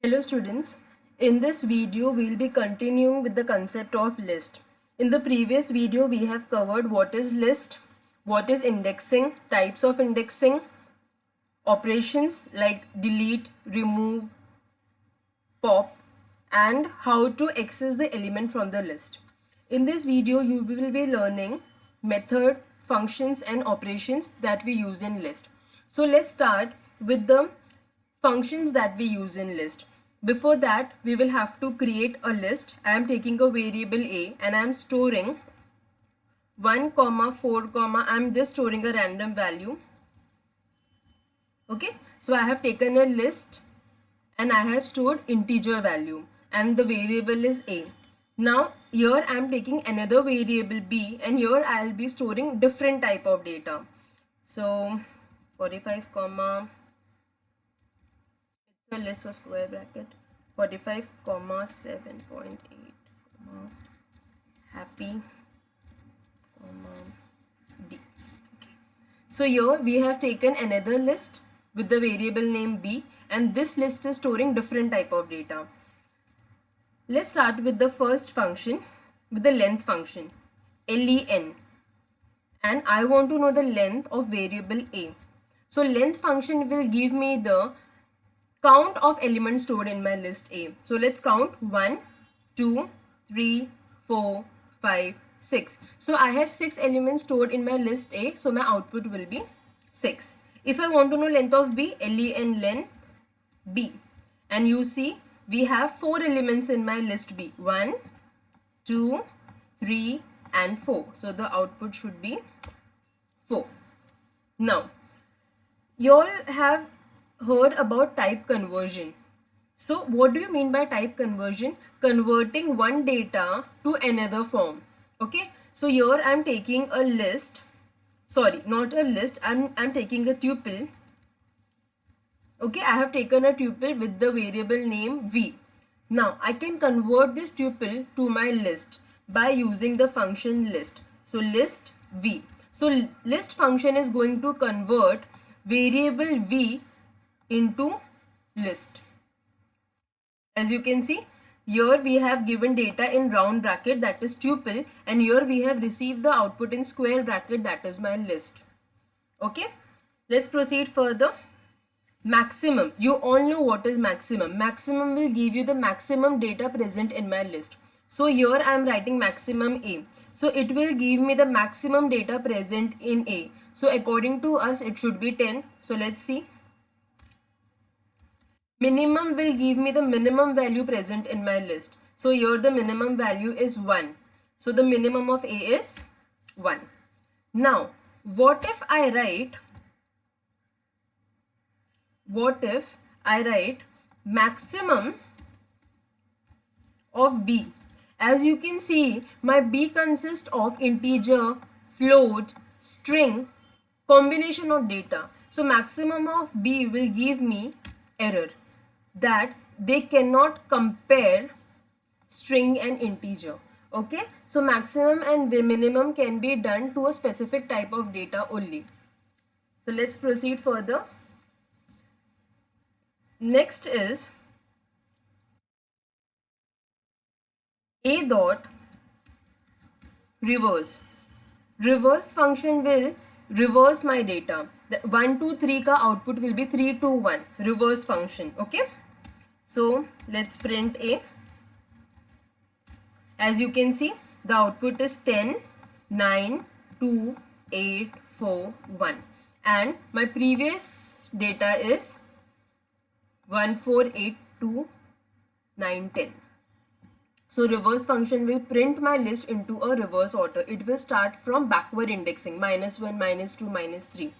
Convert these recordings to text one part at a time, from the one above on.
Hello students, in this video we will be continuing with the concept of list. In the previous video we have covered what is list, what is indexing, types of indexing, operations like delete, remove, pop, and how to access the element from the list. In this video you will be learning method, functions and operations that we use in list. So let's start with the functions that we use in list. Before that we will have to create a list. I am taking a variable a and I am storing 1 comma 4 comma, I am just storing a random value. Okay, so I have taken a list and I have stored integer value and the variable is a. Now here I am taking another variable b and here I will be storing different type of data. So 45 comma, it's a list for square bracket, 45 comma 7.8 comma happy comma d. Okay. So here we have taken another list with the variable name b and this list is storing different type of data. Let's start with the first function, with the length function, len, and I want to know the length of variable a. So length function will give me the count of elements stored in my list a. So let's count 1, 2, 3, 4, 5, 6. So I have 6 elements stored in my list a, so my output will be 6. If I want to know length of b, len b, and you see we have 4 elements in my list b, 1, 2, 3 and 4. So the output should be 4. Now you all have heard about type conversion. So what do you mean by type conversion? Converting one data to another form. Okay, so here I am taking a list, sorry, not a list, I'm taking a tuple. Okay, I have taken a tuple with the variable name v. Now I can convert this tuple to my list by using the function list. So list v. So list function is going to convert variable v into list. As you can see, here we have given data in round bracket, that is tuple, and here we have received the output in square bracket, that is my list. Okay, let's proceed further. Maximum, you all know what is maximum. Maximum will give you the maximum data present in my list. So here I am writing maximum a. So it will give me the maximum data present in a. So according to us it should be 10. So let's see. Minimum will give me the minimum value present in my list. So here the minimum value is 1. So the minimum of a is 1. Now what if I write maximum of b? As you can see, my b consists of integer, float, string, combination of data. So maximum of b will give me error that they cannot compare string and integer. Okay, so maximum and minimum can be done to a specific type of data only. So let's proceed further. Next is a dot reverse. Reverse function will reverse my data. The 1 2 3 ka output will be 3 2 1. Reverse function. Okay, so let's print a. As you can see, the output is 10 9 2 8 4 1, and my previous data is 1 4 8 2 9 10. So reverse function will print my list into a reverse order. It will start from backward indexing, -1, -2, -3.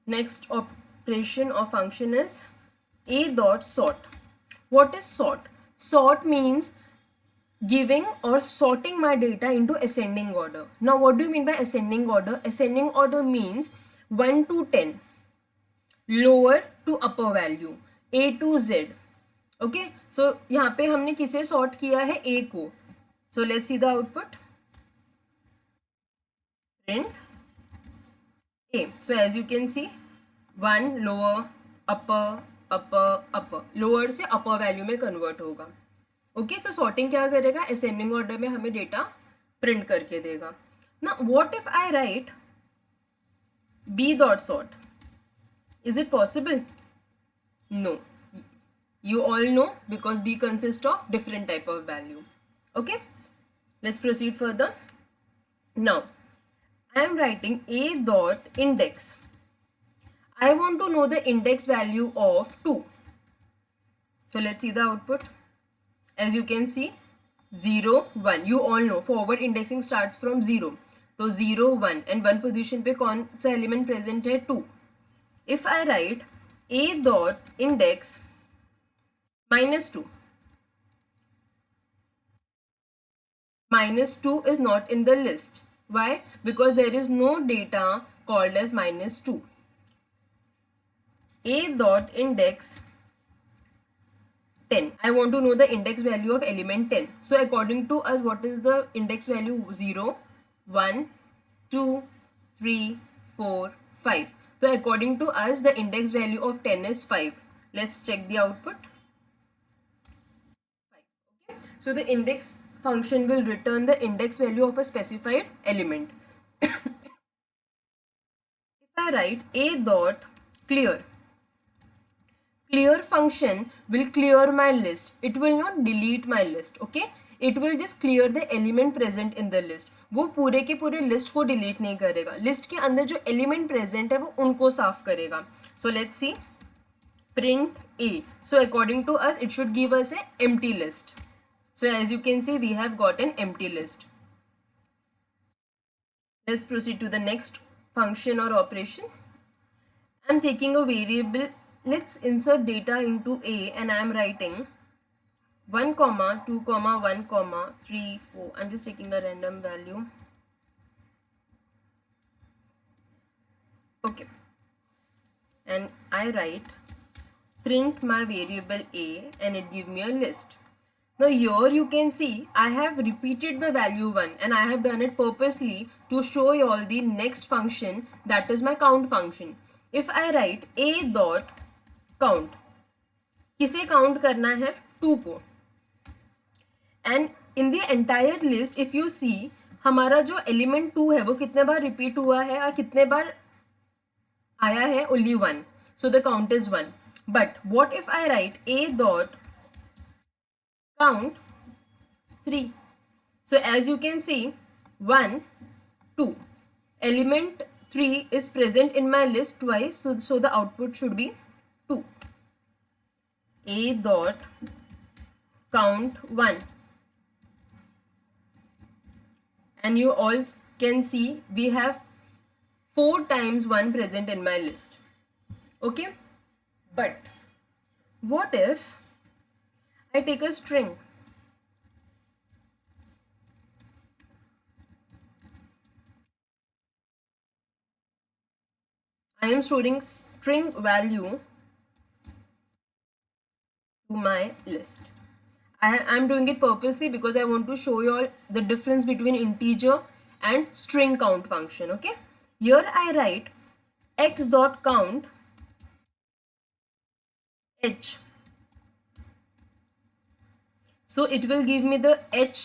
Next operation or function is a dot sort. What is sort? Sort means giving or sorting my data into ascending order. Now what do you mean by ascending order? Ascending order means 1 to 10, lower to upper value, a to z. Okay, so यहाँ पे हमने किसे sort किया है? A को. So let's see the output. Print a. So as you can see 1 lower, upper, upper, upper. Lower से upper value में convert होगा. ओके, तो सॉर्टिंग क्या करेगा, असेंडिंग ऑर्डर में हमें डेटा प्रिंट करके देगा. ना what if I right b dot sort? Is it possible? No. You all know, because b consists of different type of value. Okay, let's proceed further. Now I am writing a dot index. I want to know the index value of 2. So let's see the output. As you can see, 0 1. You all know forward indexing starts from 0. So 0 1 and 1 position पे कौन सा element present है, 2. If I write a dot index -2, -2 is not in the list. Why? Because there is no data called as -2. A dot index 10. I want to know the index value of element 10. So according to us, what is the index value? 0 1 2 3 4 5. So according to us, the index value of 10 is 5. Let's check the output. 5. Okay. So the index function will return the index value of a specified element. If I write a dot clear, clear function will clear my list. It will not delete my list. Okay, it will just clear the element present in the list. वो पूरे के पूरे list को delete नहीं करेगा. List के अंदर जो एलिमेंट प्रेजेंट है वो उनको साफ करेगा. सो let's C, print a. So according to us, it should give us a empty list. So as you can see, we have got an empty list. Let's proceed to the next function or operation. I'm taking a variable. Let's insert data into a, and I'm writing 1 comma 2 comma 1 comma 3 4. I'm just taking a random value. Okay, and I write print my variable a, and it give me a list. Now here you can see I have repeated the value 1, and I have done it purposely to show you all the next function, that is my count function. If I write a dot count, किसे count करना है, 2 को. And in the entire list if you see, हमारा जो element 2 है वो कितने बार repeat हुआ है और कितने बार आया है, only 1. So the count is 1. But what if I right a dot count 3? So as you can see, 1 2, element 3 is present in my list twice, so the output should be 2. A dot count 1, and you all can see we have 4 times 1 present in my list. Okay, but what if I take a string? I am storing string value to my list. I'm doing it purposely because I want to show you all the difference between integer and string count function. Okay, here I write x dot count h. So it will give me the h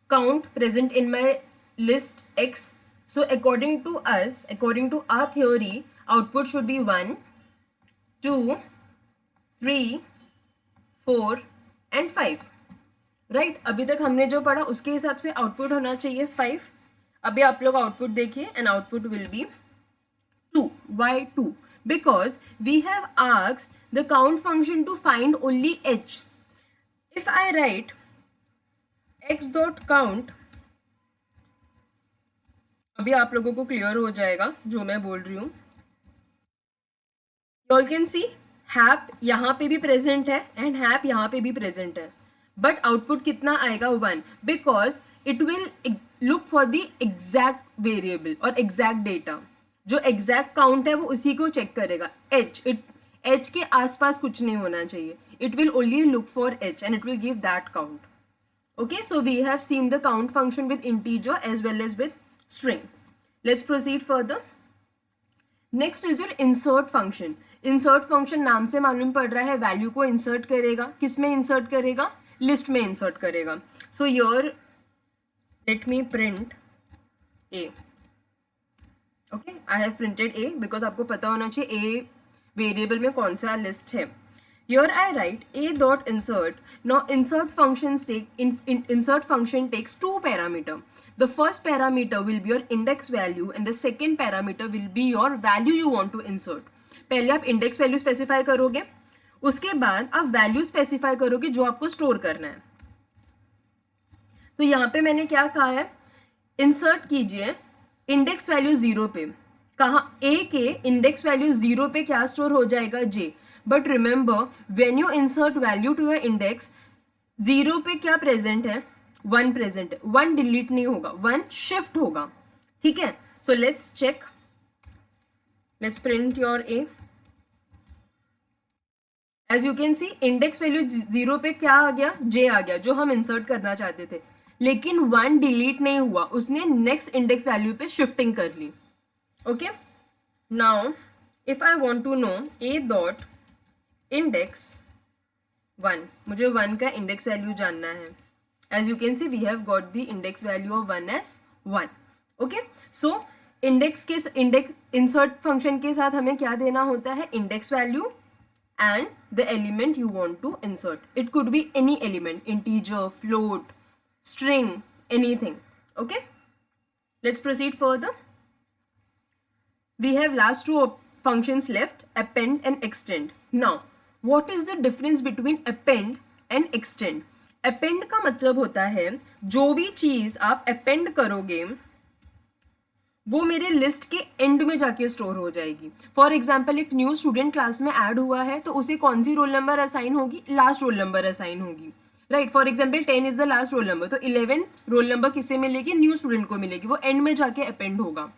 count present in my list x. So according to us, according to our theory, output should be 1 2 3 4 and 5. Right, अभी तक हमने जो पढ़ा उसके हिसाब से output होना चाहिए 5. अभी आप लोग आउटपुट देखिए, and output will be 2. Why 2? Because we have asked the count function to find only h. If I write x dot count, अभी आप लोगों को क्लियर हो जाएगा जो मैं बोल रही हूँ. You all can see हैप यहाँ पे भी प्रेजेंट है एंड हैप यहाँ पे भी प्रेजेंट है, बट आउटपुट कितना आएगा, 1, because it will look for the exact variable और एग्जैक्ट डेटा. जो एग्जैक्ट काउंट है वो उसी को चेक करेगा. एच के आसपास कुछ नहीं होना चाहिए. It will only look for H and it will give that count. Okay, so we have seen the count function with integer as well as with string. Let's proceed further. Next is your insert function. Insert function नाम से मालूम पड़ रहा है value को insert करेगा, किस में इंसर्ट करेगा, लिस्ट में इंसर्ट करेगा. So your let me print A. Okay, I have printed A because आपको पता होना चाहिए ए वेरिएबल में कौन सा लिस्ट है. Here I write a dot insert. Now insert function takes two parameter. The first parameter will be your index value and the second parameter will be your value you want to insert. पहले आप index value specify करोगे, उसके बाद आप value specify करोगे जो आपको store करना है. तो यहाँ पे मैंने क्या कहा है, insert कीजिए index value 0 पे. कहाँ a के index value 0 पे क्या store हो जाएगा, j. But remember when you insert value to your index, 0 पे क्या प्रेजेंट है, 1 प्रेजेंट है. 1 डिलीट नहीं होगा, 1 शिफ्ट होगा. ठीक है, so let's check, let's print your A. As you can see index value 0 पे क्या आ गया, जे आ गया जो हम इंसर्ट करना चाहते थे. लेकिन 1 डिलीट नहीं हुआ, उसने नेक्स्ट इंडेक्स वैल्यू पे शिफ्टिंग कर ली. Okay, now if I want to know a dot index 1, मुझे 1 का इंडेक्स वैल्यू जानना है. As you can see we have got the index value of 1 as 1. Okay, so index insert function के साथ हमें क्या देना होता है, index value and the element you want to insert. It could be any element, integer, float, string, anything. Okay, let's proceed further. We have last two functions left, append and extend. Now what is the difference between append and extend? append का मतलब होता है जो भी चीज आप append करोगे वो मेरे लिस्ट के एंड में जाके स्टोर हो जाएगी. फॉर एग्जाम्पल एक न्यू स्टूडेंट क्लास में ऐड हुआ है तो उसे कौन सी रोल नंबर असाइन होगी, लास्ट रोल नंबर असाइन होगी. Right, for example 10 is the last roll number, तो 11 रोल नंबर किसे मिलेगी, न्यू स्टूडेंट को मिलेगी, वो एंड में जाके अपेंड होगा.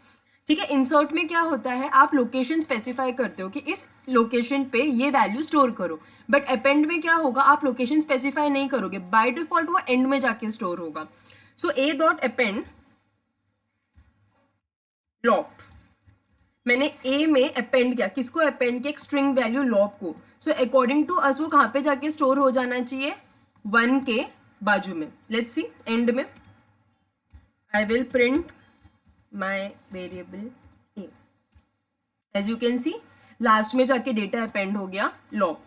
ठीक है, इंसर्ट में क्या होता है, आप लोकेशन स्पेसिफाई करते हो कि इस लोकेशन पे ये वैल्यू स्टोर करो. बट अपेंड में क्या होगा, आप लोकेशन स्पेसिफाई नहीं करोगे, बाय डिफॉल्ट वो एंड में जाके स्टोर होगा. सो ए डॉट अपेंड लॉप, मैंने ए में अपेंड किया, किसको अपेंड किया, एक स्ट्रिंग वैल्यू लॉप को. सो अकॉर्डिंग टू अस वो कहाँ पे जाके स्टोर हो जाना चाहिए, 1 के बाजू में. लेट्स सी एंड में I will print my variable a. as you can see last में जाके डेटा अपेंड हो गया लॉप.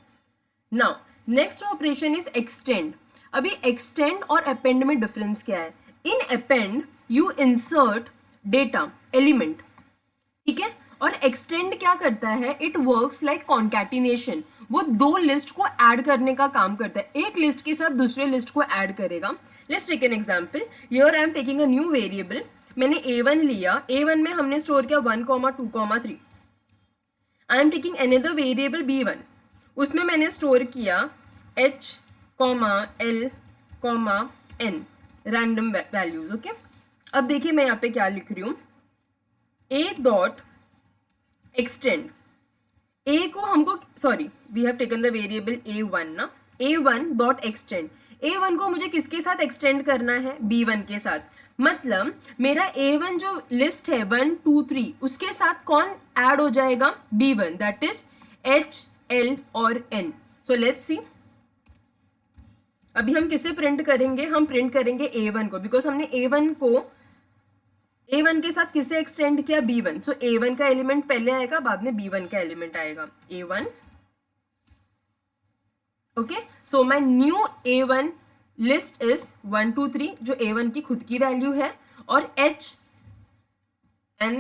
Now next operation is extend. अभी एक्सटेंड और अपेंड में डिफरेंस क्या है, in append you insert data element. ठीक है, और एक्सटेंड क्या करता है, इट वर्क्स लाइक कॉन्कैटिनेशन. वो दो लिस्ट को ऐड करने का काम करता है, एक लिस्ट के साथ दूसरे लिस्ट को ऐड करेगा. Let's take an example. Here I am taking a new variable. मैंने a1 लिया, a1 में हमने स्टोर किया 1, 2, 3. आई am taking another variable b1, उसमें मैंने स्टोर किया h, l, n random values. Okay, अब देखिए मैं यहाँ पे क्या लिख रही हूँ, a डॉट एक्सटेंड. a को हमको, sorry we have taken the variable a1 ना, a1 डॉट एक्सटेंड. a1 को मुझे किसके साथ एक्सटेंड करना है, b1 के साथ. मतलब मेरा a1 जो लिस्ट है 1, 2, 3 उसके साथ कौन ऐड हो जाएगा, b1, that is h, l और n. सो लेट्स सी, अभी हम किसे प्रिंट करेंगे, हम प्रिंट करेंगे a1 को, बिकॉज हमने a1 को a1 के साथ किसे एक्सटेंड किया, b1. सो a1 का एलिमेंट पहले आएगा, बाद में b1 का एलिमेंट आएगा, a1. Okay, so my new a1 list is 1, 2, 3 जो a1 की खुद की वैल्यू है, और h n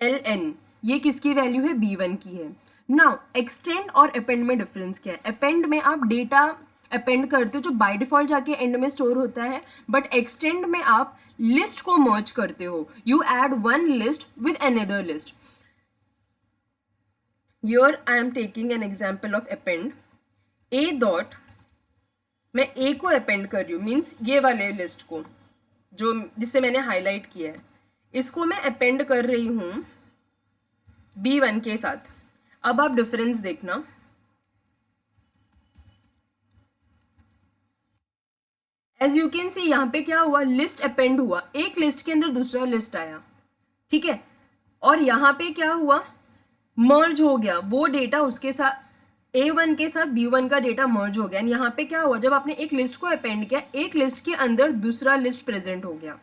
l n ये किसकी वैल्यू है, b1 की है. नाउ एक्सटेंड और अपेंड में डिफरेंस क्या है, अपेंड में आप डेटा अपेंड करते हो जो बाय डिफॉल्ट जाके एंड में स्टोर होता है, बट एक्सटेंड में आप लिस्ट को मर्ज करते हो, you add one list with another list. Here I am taking an example of append. a dot, मैं a को अपेंड कर रही हूँ, मीन्स ये वाले लिस्ट को जो जिससे मैंने हाईलाइट किया है, इसको मैं अपेंड कर रही हूँ b1 के साथ. अब आप डिफरेंस देखना, एज यू कैन सी यहाँ पे क्या हुआ, लिस्ट अपेंड हुआ, एक लिस्ट के अंदर दूसरा लिस्ट आया. ठीक है, और यहाँ पे क्या हुआ, मर्ज हो गया वो डेटा, उसके साथ A1 के साथ B1 का डेटा मर्ज हो गया। एंड यहाँ पे क्या हुआ, जब आपने एक लिस्ट को अपेंड किया, एक लिस्ट के अंदर दूसरा लिस्ट प्रेजेंट हो गया।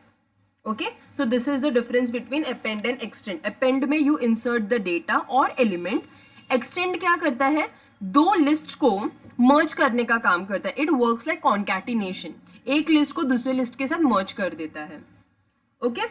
Okay, so this is the difference between append and extend. Append में यू इंसर्ट द डेटा और एलिमेंट, एक्सटेंड क्या करता है, दो लिस्ट को मर्ज करने का काम करता है। इट वर्क्स लाइक कॉन्कैटिनेशन, एक लिस्ट को दूसरे लिस्ट के साथ मर्ज कर देता है। ओके